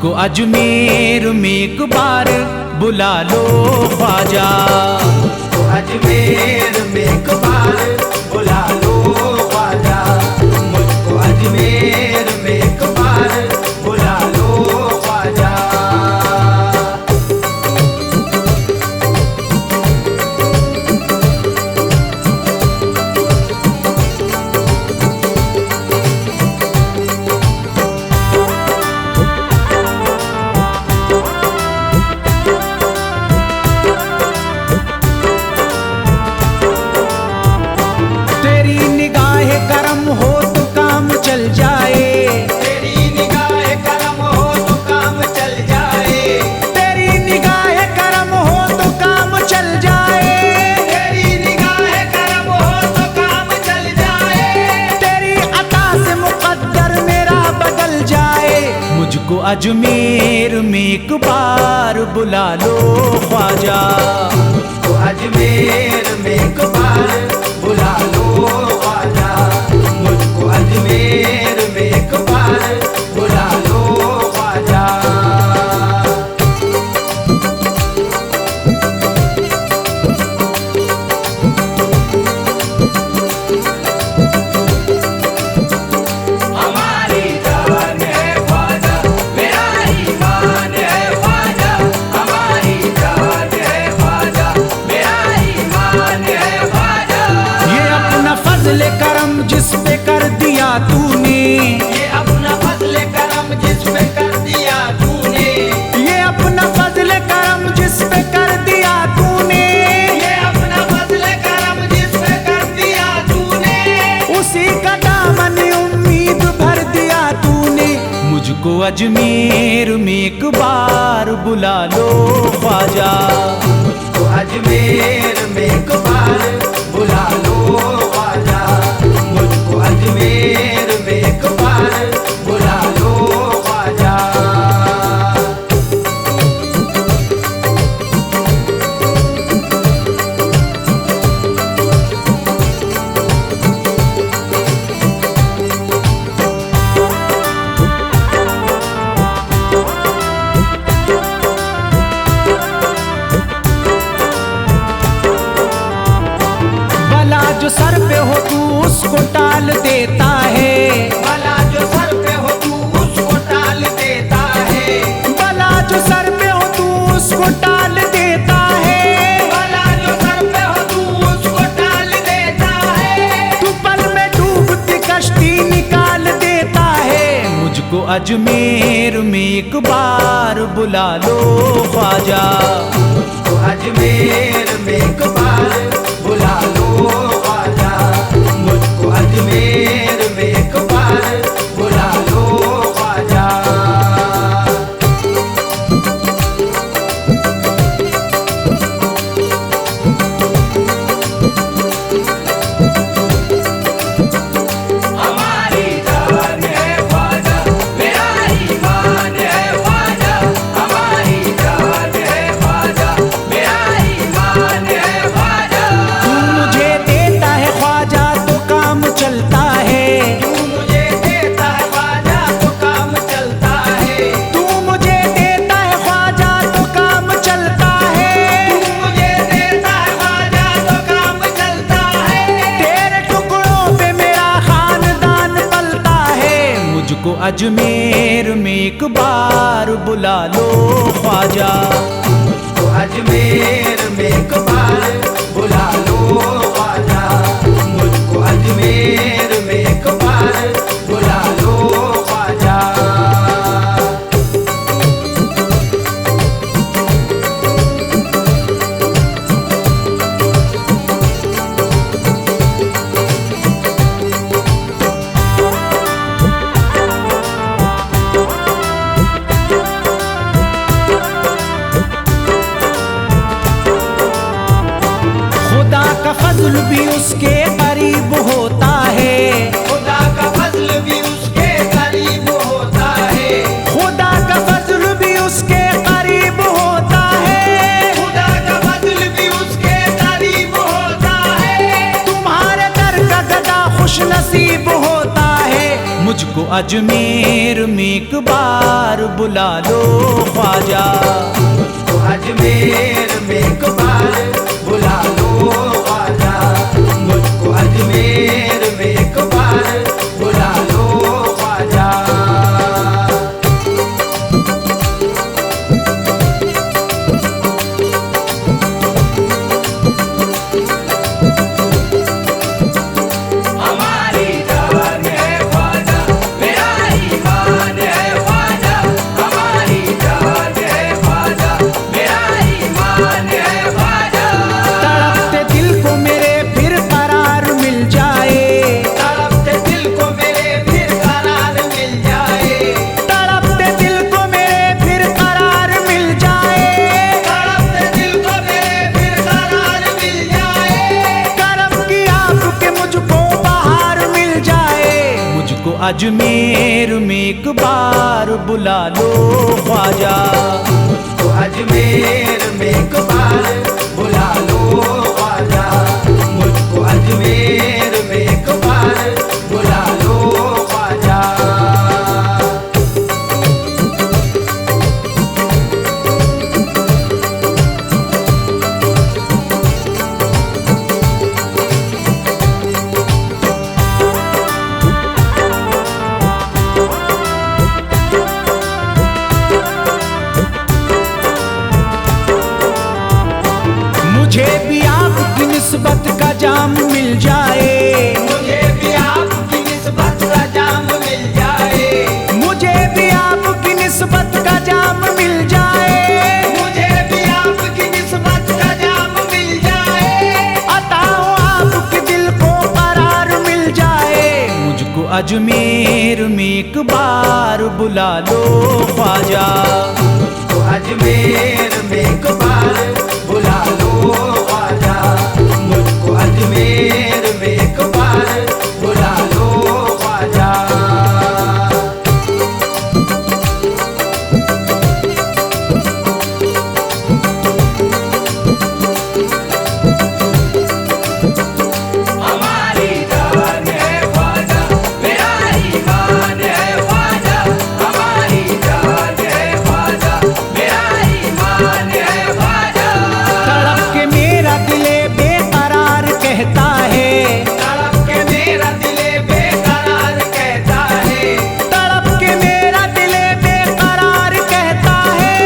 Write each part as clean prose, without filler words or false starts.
मुझको अजमेर में एक बार बुला लो ख्वाजा। मुझको अजमेर में एक बार बुला लो ख्वाजा। मुझको अजमेर में एक बार बुला लो ख्वाजा। हो तो काम चल जाए, तेरी निगाह करम हो तो काम चल जाए। तेरी निगाह करम हो तो काम चल जाए। तेरी निगाह करम हो तो काम चल जाए। तेरी अता से मुकद्दर मेरा बदल जाए। मुझको अजमेर में एक बार बुला लो ख्वाजा। मुझको अजमेर में एक बार बुला लो ख्वाजा। मुझको अजमेर में एक बार बुला लो ख्वाजा। हमारी जान है ख्वाजा, मेरा ईमान है ख्वाजा। हमारी जान है ख्वाजा, मेरा ईमान है ख्वाजा। ये अपना फजल करम जिस पे कर दिया तूने, ये अपना फजल करम जिस पे कर दिया तूने। ये अपना फजल करम जिस पे कर दिया तूने। ये अपना फजल करम जिस पे कर दिया तूने। उसी का दामन उम्मीद भर दिया तूने। मुझको अजमेर में एक बार बुला लो ख्वाजा। मुझको अजमेर में एक बार बुला लो ख्वाजा। मुझको अजमेर में एक बार बुला लो ख्वाजा। जो सर पे हो तू उसको टाल देता है। भला जो सर पे हो तू उसको टाल देता है। भला जो सर पे हो तू उसको टाल देता है। भला जो सर पे हो तू उसको टाल देता है। तू पल में डूबती कश्ती निकाल देता है। मुझको अजमेर में एक बार बुला लो ख्वाजा। मुझको अजमेर में एक बार बुला लो ख्वाजा। मुझको अजमेर में एक बार बुला लो ख्वाजा। हमारी जान है ख्वाजा, मेरा ईमान है ख्वाजा। हमारी जान है ख्वाजा, मेरा ईमान है ख्वाजा। तू मुझे देता है ख्वाजा तो काम चलता है। तू मुझे देता है ख्वाजा तो काम चलता है। तू मुझे देता है ख्वाजा तो काम चलता है। तू मुझे देता है ख्वाजा तो काम चलता है। तेरे टुकड़ों पे मेरा खानदान पलता है। मुझको अजमेर में एक बार बुला लो ख्वाजा। मुझको अजमेर में एक बार बुला लो ख्वाजा। मुझको अजमेर में एक बार बुला लो ख्वाजा। खुदा का फजल भी उसके करीब होता है। खुदा का फजल भी उसके करीब होता है। खुदा का फजल भी उसके करीब होता है। खुदा का फजल भी उसके करीब होता है। तुम्हारे दर का गदा खुश नसीब होता है। मुझको अजमेर में एक बार बुला लो ख्वाजा। मुझको अजमेर में एक बार बुला लो ख्वाजा। मुझको अजमेर में एक बार बुला लो ख्वाजा। हमारी जान है ख्वाजा, मेरा ईमान है ख्वाजा। हमारी जान है ख्वाजा, मेरा ईमान है ख्वाजा। तड़पते दिल को मेरे फिर करार मिल जाए। तड़पते दिल को मेरे फिर करार मिल जाए। तड़पते दिल को मेरे फिर करार मिल जाए। तड़पते दिल को मेरे फिर करार मिल जाए। करम की आपके मुझको बाहर मिल जाए। मुझको अजमेर में एक बार बुला लो ख्वाजा। मुझको अजमेर में एक बार बुला लो ख्वाजा। मुझको अजमेर में एक बार बुला लो ख्वाजा। मुझे भी आपकी निस्बत का जाम मिल जाए। मुझे भी आपकी निस्बत का जाम मिल जाए। मुझे भी आपकी निस्बत का जाम मिल जाए। मुझे भी आपकी निस्बत का जाम मिल जाए। अता हो आपके दिल को करार मिल जाए। मुझको अजमेर में एक बार बुला लो ख्वाजा। मुझको अजमेर में एक बार बुला लो ख्वाजा। मुझको अजमेर में एक बार बुला लो ख्वाजा। हमारी जान है ख्वाजा, मेरा ईमान है ख्वाजा। हमारी जान है ख्वाजा, मेरा ईमान है ख्वाजा। तड़प के मेरा दिले बेकरार कहता है। तड़प के मेरा दिले बेकरार कहता है। तड़प के मेरा दिले बेकरार कहता है।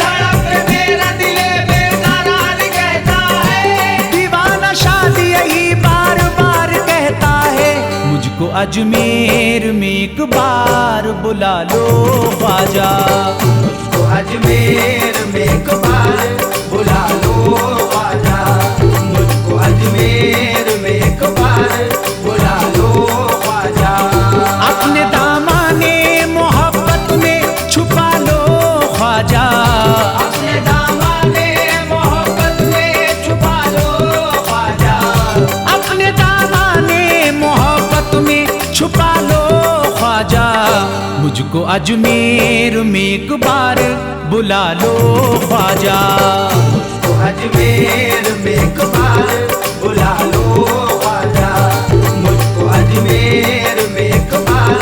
तड़प के मेरा दिले बेकरार कहता है। दीवाना शादी यही बार बार कहता है। मुझको अजमेर में एक बार बुला लो ख्वाजा। मुझको अजमेर में एक बार बुला लो ख्वाजा। मुझको अजमेर में एक बार बुला लो ख्वाजा। अपने दामाने मोहब्बत में छुपा लो ख्वाजा। अपने दामने मोहब्बत में छुपा लो ख्वाजा। अपने दामाने मोहब्बत में छुपा लो ख्वाजा। मुझको अजमेर में एक बार बुला लो ख्वाजा। मुझको अजमेर में एक बार बुला लो ख्वाजा। मुझको अजमेर में एक बार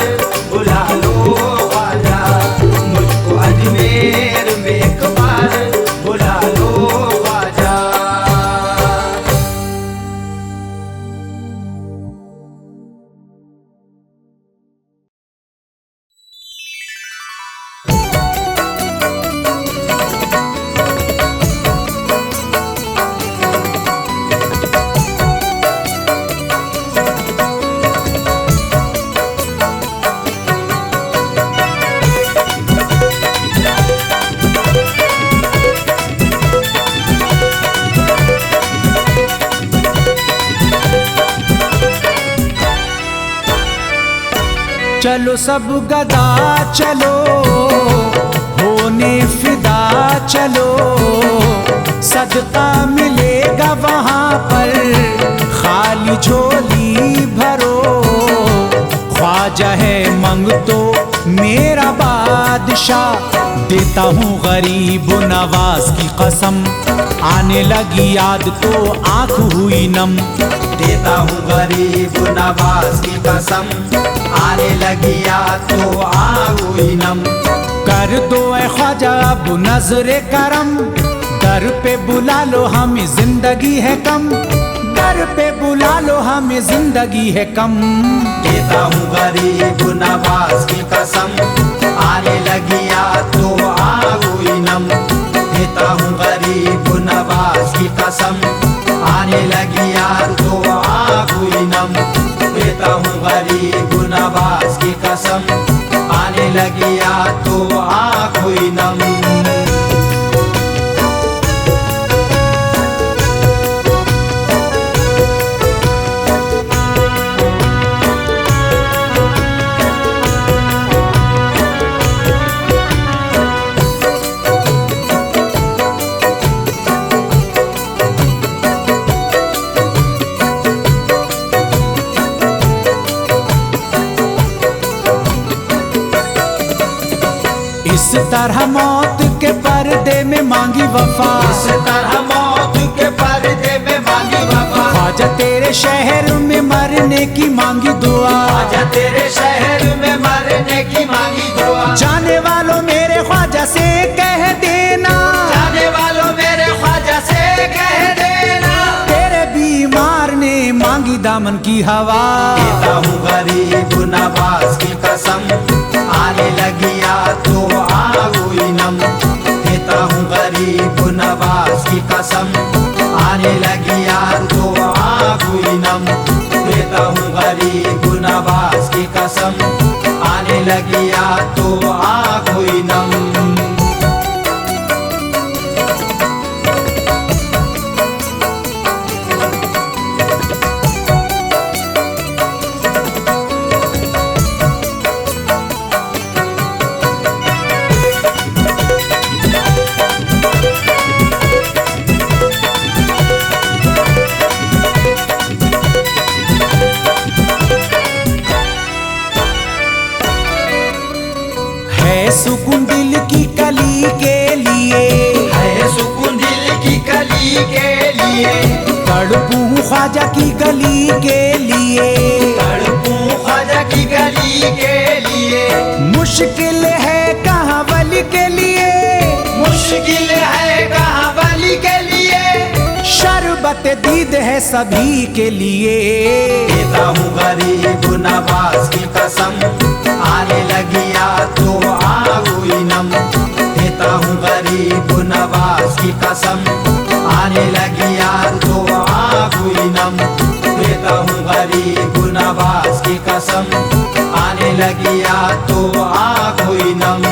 बुला लो ख्वाजा। मुझको अजमेर में एक बार बुला लो ख्वाजा। चलो सब गदा चलो होने फिदा चलो, सदका मिलेगा वहाँ पर खाली झोली भरो। ख्वाजा है मंग तो मेरा बादशाह, देता हूँ गरीब नवाज की कसम। आने लगी याद तो आँख हुई नम, देता हूँ गरीब नवाज की कसम, आने लगी याद तो आगो इनम। कर दो ऐ ख्वाजा अब नजरे करम, दर पे बुला लो हमें जिंदगी है कम, दर पे बुला लो हमें जिंदगी है कम। देता हूँ गरीब नवाज की कसम, आने लगी याद तो आगो इनम। देता हूँ गरीब नवाज की कसम, आने लगी याद तो आगो इनम। देता हूँ गरीब नवाज की कसम, आने लगी याद तो आगो इनम। इस तरह मौत के पर्दे में मांगी वफा, इस तरह मौत के पर्दे में मांगी वफा। ख्वाजा तेरे शहर में मरने की मांगी दुआ, ख्वाजा तेरे शहर में मरने की मांगी दुआ। जाने वालों मेरे ख्वाजा से कह देना, जाने वालों मेरे ख्वाजा से कह देना, तेरे बीमार ने मांगी दामन की हवा। देता हूँ गरीब नवाज की कसम, आने लगी याद तो आगो इनम। देता हूँ गरीब नवाज की कसम, आने लगी याद तो आगो इनम। देता हूँ गरीब नवाज की कसम, आने लगी याद तो आगो इनम। सुकून दिल की कली के लिए, है सुकून दिल की कली के लिए। तड़पूं ख्वाजा की गली के लिए, तड़पूं ख्वाजा की गली के लिए। मुश्किल है कहाँ वली के लिए, मुश्किल है कहाँ वली के लिए। शरबत दीद है सभी के लिए। देता हूँ गरीब नवाज की कसम, आने लगी याद तो आगो इनम। देता हूँ गरीब नवाज की कसम, आने लगी याद तो आगो इनम। देता हूँ गरीब नवाज की कसम, आने लगी याद तो आगो इनम।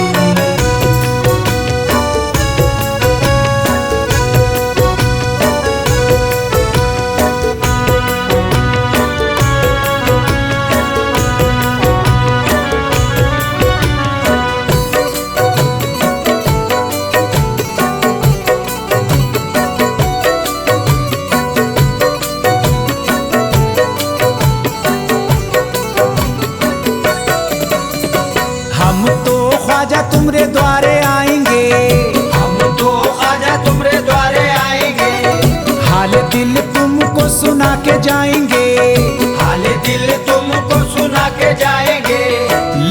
ख्वाजा तुमरे द्वारे आएंगे, हम तो ख्वाजा तुमरे द्वारे आएंगे। हाल दिल तुमको सुना के जाएंगे, हाल दिल तुमको सुना के जाएंगे।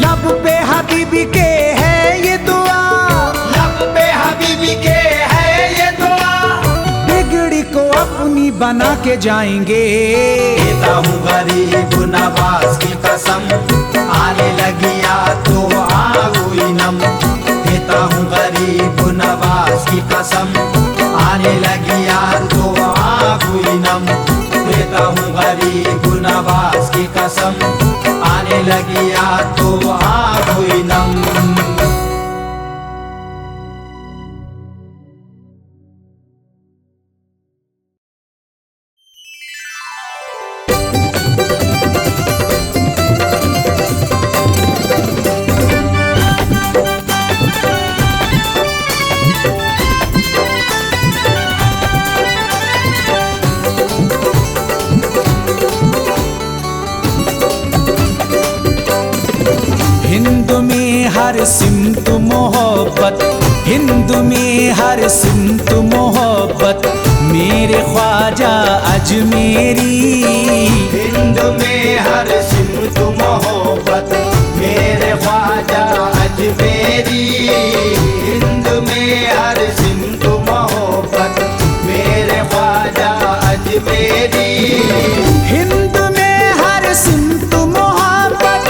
लब पे हबीबी के है ये दुआ, लब पे हबीबी के है ये दुआ। बिगड़ी को अपनी बना के जाएंगे। देता हूँ गरीब नवाज की कसम, आने लगी याद तो आगो इनम। देता हूँ गरीब नवाज की कसम, आने लगी याद तो आगो इनम। देता हूँ गरीब नवाज की कसम, आने लगी याद तो आगो इनम। हिंद में हर सिमत मोहब्बत, हिंद में हर सिमत मोहब्बत, मेरे ख्वाजा अजमेरी। में हर सिमत मोहब्बत मेरे ख्वाजा अजमेरी। हिंद में हर सिमत मोहब्बत मेरे ख्वाजा अजमेरी। हिंद में हर सिमत मोहब्बत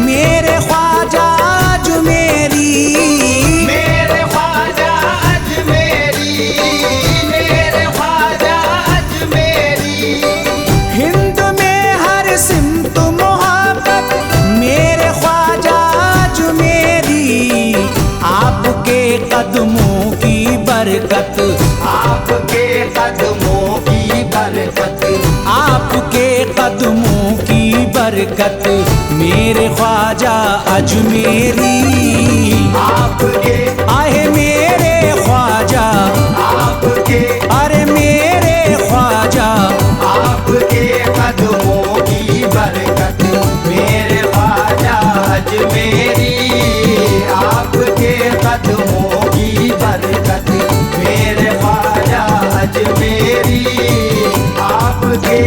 मेरे ख्वाजा अजमेरी। मेरे ख्वाजा अजमेरी, मेरे ख्वाजा अजमेरी। हिंद में हर सिमत मोहब्बत मेरे ख्वाजा अजमेरी। आपके कदमों की बरकत, आपके कदमों की बरकत, आपके कदमों की बरकत मेरे ख्वाजा अजमेरी। आपके आहे मेरे ख्वाजा, आपके अरे मेरे ख्वाजा, आपके कदमों की बरकत मेरे ख्वाजा अजमेरी। आपके कदमों की बरकत मेरे ख्वाजा अजमेरी। आपके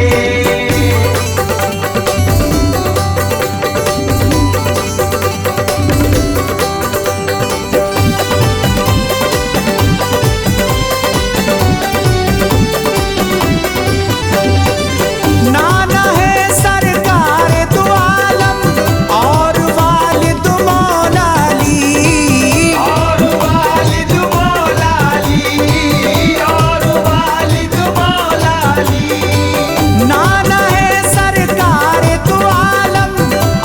नाना है सरकार दो आलम और वालिद मौला अली। और वालिद मौला अली, और वालिद मौला अली। नाना है सरकार दो आलम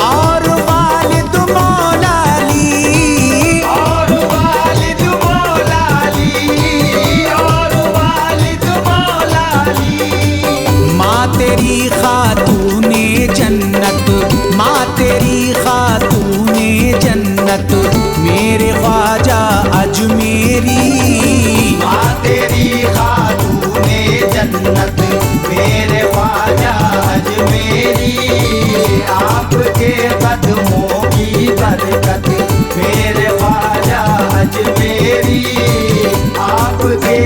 और वालिद मौला अली। और वालिद मौला अली, और वालिद मौला अली। माँ तेरी खातूने जन्नत, माँ तेरी खातूने जन्नत मेरे ख्वाजा अजमेरी। माँ तेरी खातूने जन्नत मेरे ख्वाजा अजमेरी। आपके कदमों की बरकत मेरे ख्वाजा अजमेरी। आपके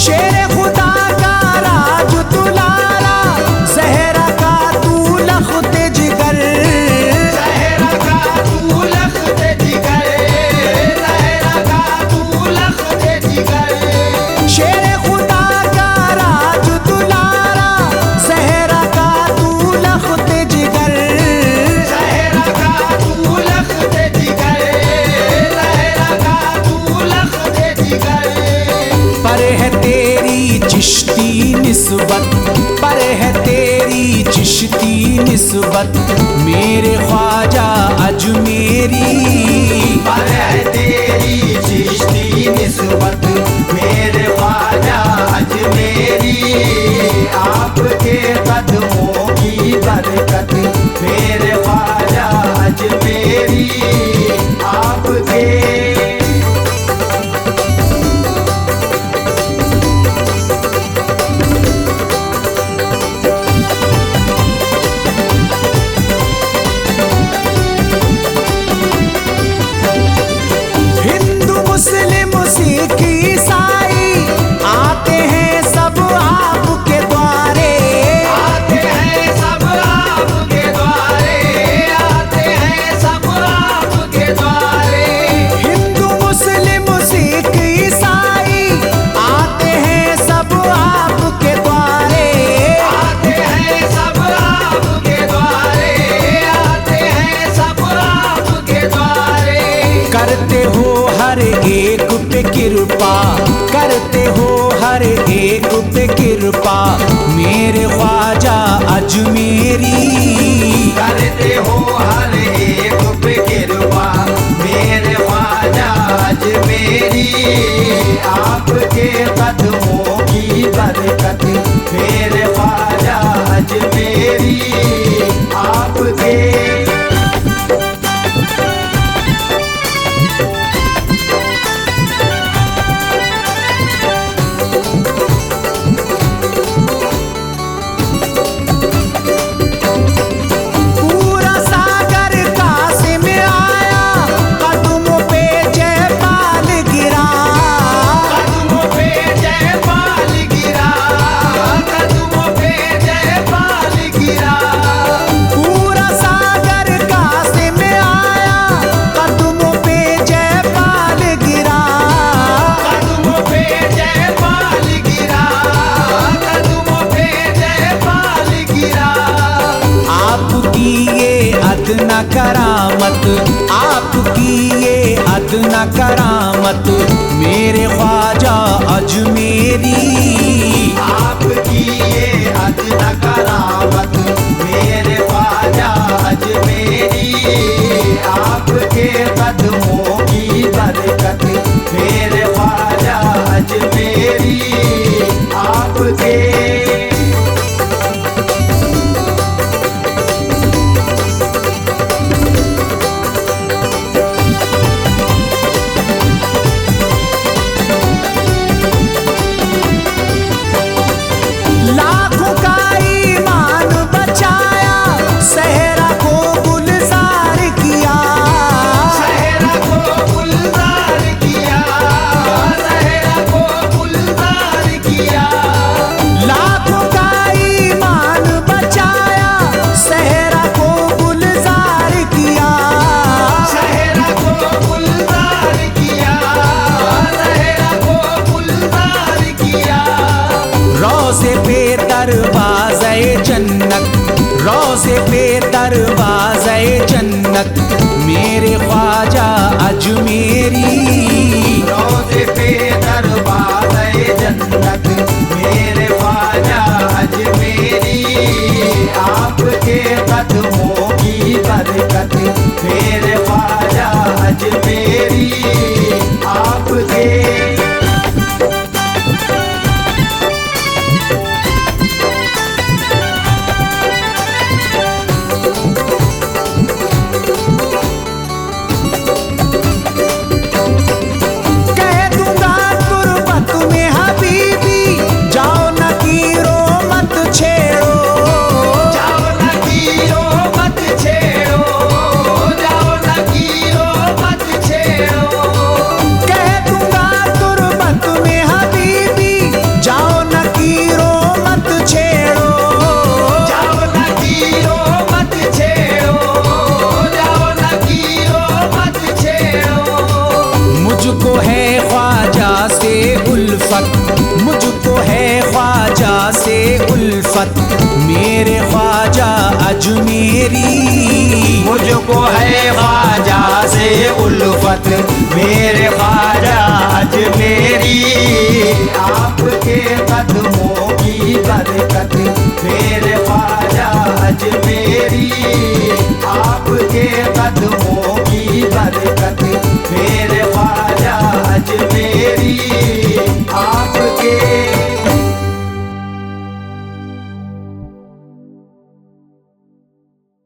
शेर खुदा का राज दुलारा, जहरा का तू लख्त जिगर। ज़हरा का तू लख्त जिगर, ज़हरा का तू लख्त जिगर। शेर खुदा का राज दुलारा, जहरा का तू लख्त जिगर। ज़हरा का तू लख्त जिगर, ज़हरा का तू लख्त जिगर। पर है तेरी चिश्ती निस्बत, पर है तेरी चिश्ती निस्बत मेरे ख्वाजा अजमेरी। पर है तेरी चिश्ती निस्बत मेरे ख्वाजा अजमेरी। आपके कदमों की बरकत मेरे ख्वाजा अजमेरी। आपके हिंदू मुस्लिम सिख ईसाई आते हैं सब आपके द्वारे। आते हैं सब आपके द्वारे, आते हैं सब आपके द्वारे। हिंदू मुस्लिम सिख ईसाई आते हैं सब आपके द्वारे। आते हैं सब आपके द्वारे, आते हैं सब आपके द्वारे। करते हो हर एक पे कृपा, करते हो हर एक पे कृपा मेरे ख्वाजा अजमेरी। करते हो हर एक पे कृपा मेरे ख्वाजा अजमेरी। आपके कदमों की बरकत मेरे ख्वाजा अजमेरी। आपके पूरे अदना करामत, आपकी ये अदना करामत मेरे ख्वाजा अजमेरी। आपकी ये अदना करामत मेरे ख्वाजा अजमेरी। आपके कदमों की बरकत मेरे ख्वाजा अजमेरी। आपके लाखों का ईमान बचाया, सहरा को गुलजार किया। सहरा को गुलजार किया, सहरा को गुलजार किया। लाखों का ईमान बचाया, सहरा को गुलजार किया। सहरा को गुलजार किया, सहरा को गुलजार किया। रोज़े पे दरवाज़े जन्नत, रोज़े पे दरवाज़े जन्नत मेरे ख्वाजा अजमेरी। रोज़े पे दरवाज़े जन्नत मेरे ख्वाजा अजमेरी। आपके कदमों की बरकत मेरे ख्वाजा अजमेरी। आपके कह दूंगा तुरबत में हबीबी, जाओ नकीरो मत छेड़ो। जाओ नकीरो मत छेड़ो, जाओ नकीरो मत छेड़ो। कह दूंगा तुरबत में हबीबी, जाओ नकीरो मत छेड़ो। जाओ नकीरो मत छेड़ो, जाओ नकीरो मत छेड़ो। मुझको है ख्वाजा से उल्फत, मुझको है ख्वाजा से उल्फत मेरे ख्वाजा अजमेरी। मुझको है ख्वाजा से उल्फत मेरे ख्वाजा अजमेरी। आपके कदमों की बरकत मेरे ख्वाजा अजमेरी। आपके कदमों की बरकत मेरे ख्वाजा अजमेरी।